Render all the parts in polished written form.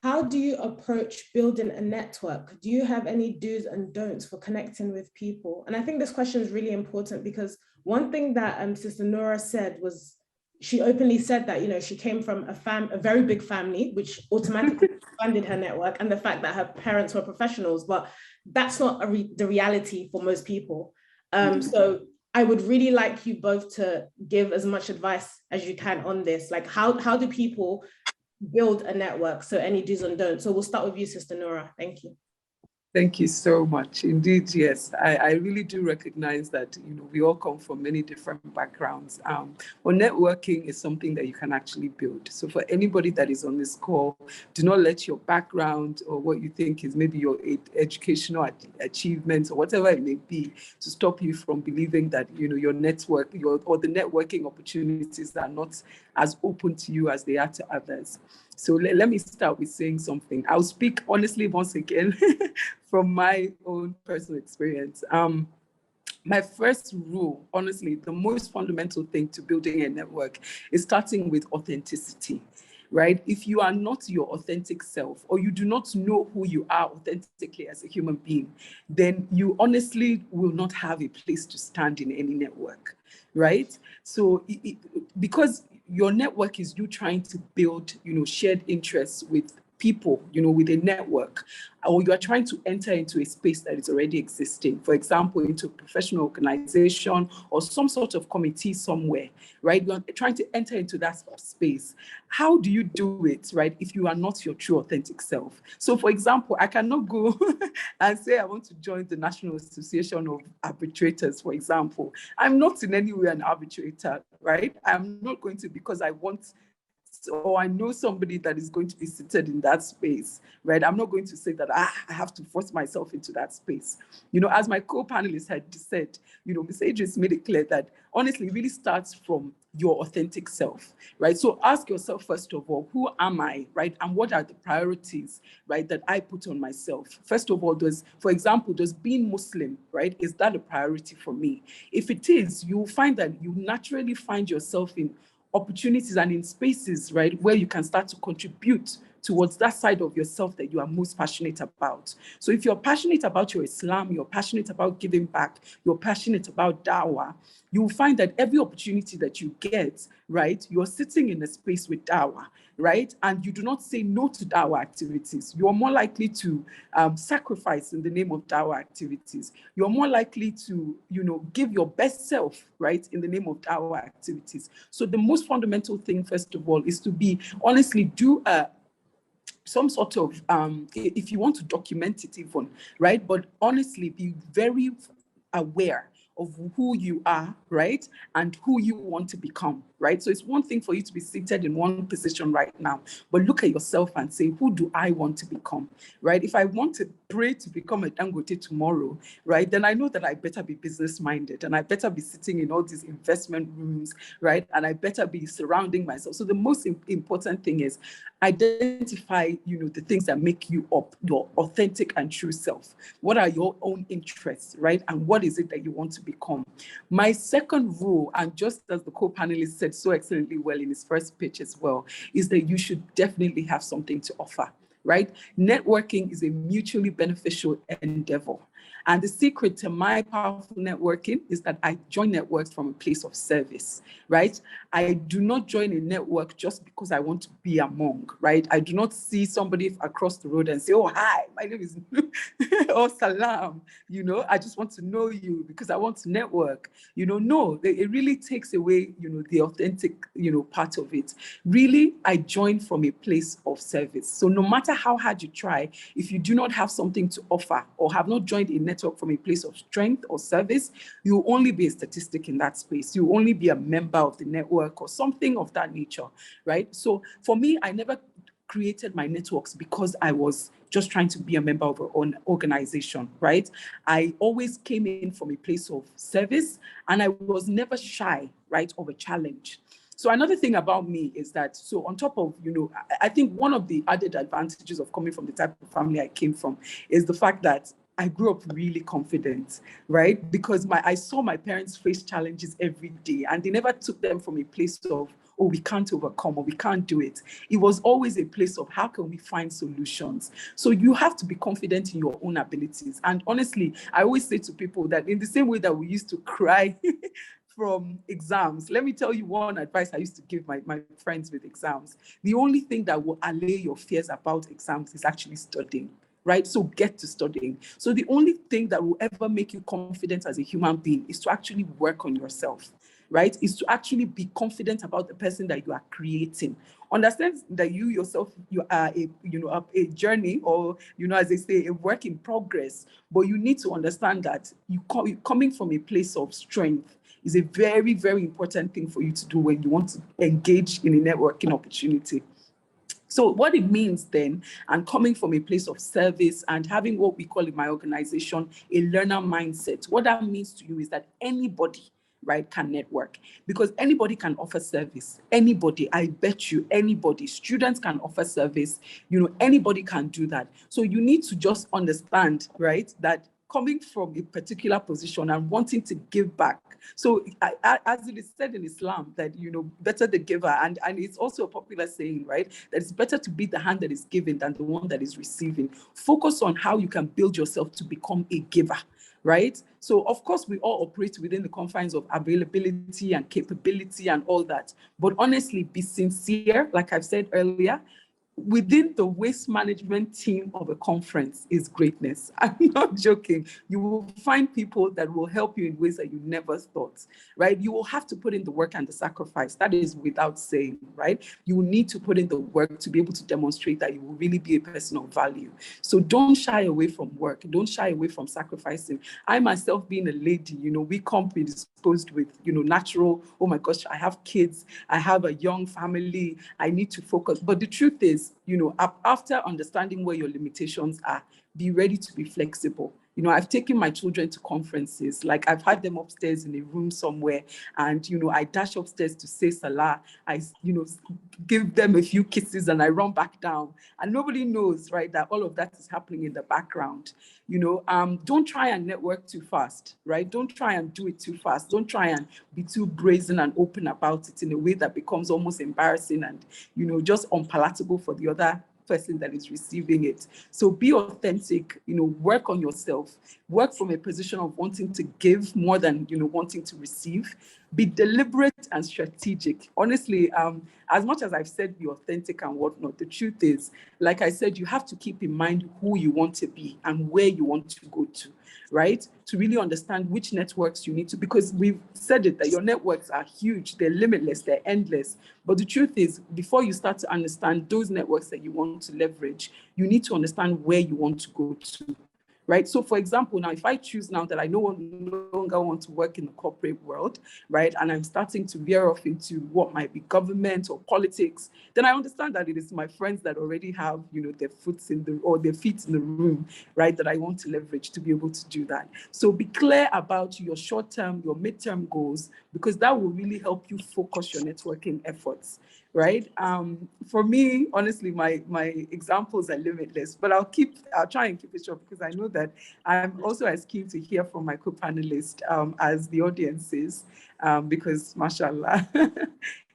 how do you approach building a network? Do you have any do's and don'ts for connecting with people? And I think this question is really important because one thing that Sister Nurah said was, she openly said that, you know, she came from a very big family, which automatically expanded her network, and the fact that her parents were professionals, but that's not the reality for most people. So I would really like you both to give as much advice as you can on this. Like, how do people build a network? So any do's and don'ts. So we'll start with you, Sister Nurah. Thank you. Thank you so much. Indeed, yes. I really do recognize that, you know, we all come from many different backgrounds. But networking is something that you can actually build. So for anybody that is on this call, do not let your background or what you think is maybe your educational achievements or whatever it may be to stop you from believing that, you know, your network, or the networking opportunities are not as open to you as they are to others. So let me start with saying something. I'll speak honestly once again from my own personal experience. My first rule, honestly, the most fundamental thing to building a network is starting with authenticity, right? If you are not your authentic self, or you do not know who you are authentically as a human being, then you honestly will not have a place to stand in any network, right? So because your network is you trying to build, you know, shared interests with people, you know, with a network, or you are trying to enter into a space that is already existing, for example, into a professional organization or some sort of committee somewhere, right? You are trying to enter into that space. How do you do it, right, if you are not your true authentic self? So, for example, I cannot go and say I want to join the National Association of Arbitrators, for example. I'm not in any way an arbitrator, right? I'm not going to because I want, or I know somebody that is going to be seated in that space, right? I'm not going to say that I have to force myself into that space. You know, as my co-panelists had said, you know, Ms. Idris made it clear that honestly, it really starts from your authentic self, right? So ask yourself, first of all, who am I, right? And what are the priorities, right, that I put on myself? First of all, for example, does being Muslim, right, is that a priority for me? If it is, you'll find that you naturally find yourself in opportunities and in spaces, right, where you can start to contribute towards that side of yourself that you are most passionate about. So if you're passionate about your Islam, you're passionate about giving back, you're passionate about dawah, you will find that every opportunity that you get, right, you're sitting in a space with dawah, right? And you do not say no to dawah activities. You're more likely to sacrifice in the name of dawah activities. You're more likely to, you know, give your best self, right, in the name of dawah activities. So the most fundamental thing, first of all, is to be, honestly, do some sort of, if you want to document it even, right? But honestly, be very aware of who you are, right? And who you want to become, right? So it's one thing for you to be seated in one position right now, but look at yourself and say, who do I want to become, right? If I want to pray to become a Dangote tomorrow, right, then I know that I better be business-minded and I better be sitting in all these investment rooms, right? And I better be surrounding myself. So the most important thing is identify, you know, the things that make you up, your authentic and true self. What are your own interests, right? And what is it that you want to become? My second rule, and just as the co-panelist said so excellently well in his first pitch as well, is that you should definitely have something to offer, right? Networking is a mutually beneficial endeavor. And the secret to my powerful networking is that I join networks from a place of service, right? I do not join a network just because I want to be among, right? I do not see somebody across the road and say, oh, hi, my name is, or salam, you know, I just want to know you because I want to network. You know, no, it really takes away, you know, the authentic, you know, part of it. Really, I join from a place of service. So no matter how hard you try, if you do not have something to offer or have not joined a network from a place of strength or service, you'll only be a statistic in that space. You'll only be a member of the network or something of that nature, right? So for me, I never created my networks because I was just trying to be a member of an organization, right? I always came in from a place of service and I was never shy, right, of a challenge. So another thing about me is that, so on top of, you know, I think one of the added advantages of coming from the type of family I came from is the fact that I grew up really confident, right? Because I saw my parents face challenges every day and they never took them from a place of oh, we can't overcome or we can't do it. It was always a place of how can we find solutions. So you have to be confident in your own abilities. And honestly, I always say to people that in the same way that we used to cry from exams, let me tell you one advice I used to give my friends with exams. The only thing that will allay your fears about exams is actually studying. Right? So get to studying. So the only thing that will ever make you confident as a human being is to actually work on yourself, right? Is to actually be confident about the person that you are creating. Understand that you yourself, you are a journey, or, as they say, a work in progress. But you need to understand that coming from a place of strength is a very, very important thing for you to do when you want to engage in a networking opportunity. So what it means then, and coming from a place of service and having what we call in my organization, a learner mindset, what that means to you is that anybody, right, can network, because anybody can offer service. Anybody, I bet you, anybody, students can offer service, anybody can do that. So you need to just understand, right, that coming from a particular position and wanting to give back. So as it is said in Islam, that, better the giver, and it's also a popular saying, right, that it's better to be the hand that is giving than the one that is receiving. Focus on how you can build yourself to become a giver, right? So of course, we all operate within the confines of availability and capability and all that. But honestly, be sincere, like I've said earlier. Within the waste management team of a conference is greatness. I'm not joking. You will find people that will help you in ways that you never thought, right? You will have to put in the work and the sacrifice. That is without saying, right? You will need to put in the work to be able to demonstrate that you will really be a person of value. So don't shy away from work. Don't shy away from sacrificing. I myself, being a lady, we come predisposed with, natural, oh my gosh, I have kids, I have a young family, I need to focus. But the truth is, after understanding where your limitations are, be ready to be flexible. I've taken my children to conferences, like I've had them upstairs in a room somewhere, and, I dash upstairs to say Salah, I, give them a few kisses and I run back down. And nobody knows, right, that all of that is happening in the background. Don't try and network too fast, right? Don't try and do it too fast. Don't try and be too brazen and open about it in a way that becomes almost embarrassing and, just unpalatable for the other person that is receiving it. So be authentic, work on yourself, work from a position of wanting to give more than, wanting to receive. Be deliberate and strategic. Honestly, as much as I've said be authentic and whatnot, the truth is, like I said, you have to keep in mind who you want to be and where you want to go to, right? To really understand which networks you need to, because we've said it, that your networks are huge, they're limitless, they're endless. But the truth is, before you start to understand those networks that you want to leverage, you need to understand where you want to go to. Right. So, for example, now, if I choose now that I no longer want to work in the corporate world, right, and I'm starting to veer off into what might be government or politics, then I understand that it is my friends that already have, their feet in the room, right, that I want to leverage to be able to do that. So be clear about your short-term, your midterm goals, because that will really help you focus your networking efforts. Right. For me, honestly, my examples are limitless, but I'll try and keep it short, because I know that I'm also as keen to hear from my co-panelists as the audience is, because mashallah.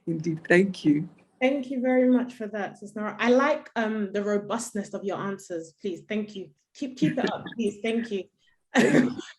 Indeed. Thank you. Thank you very much for that, Sis Nurah. I like the robustness of your answers. Please, thank you. Keep it up, please. Thank you.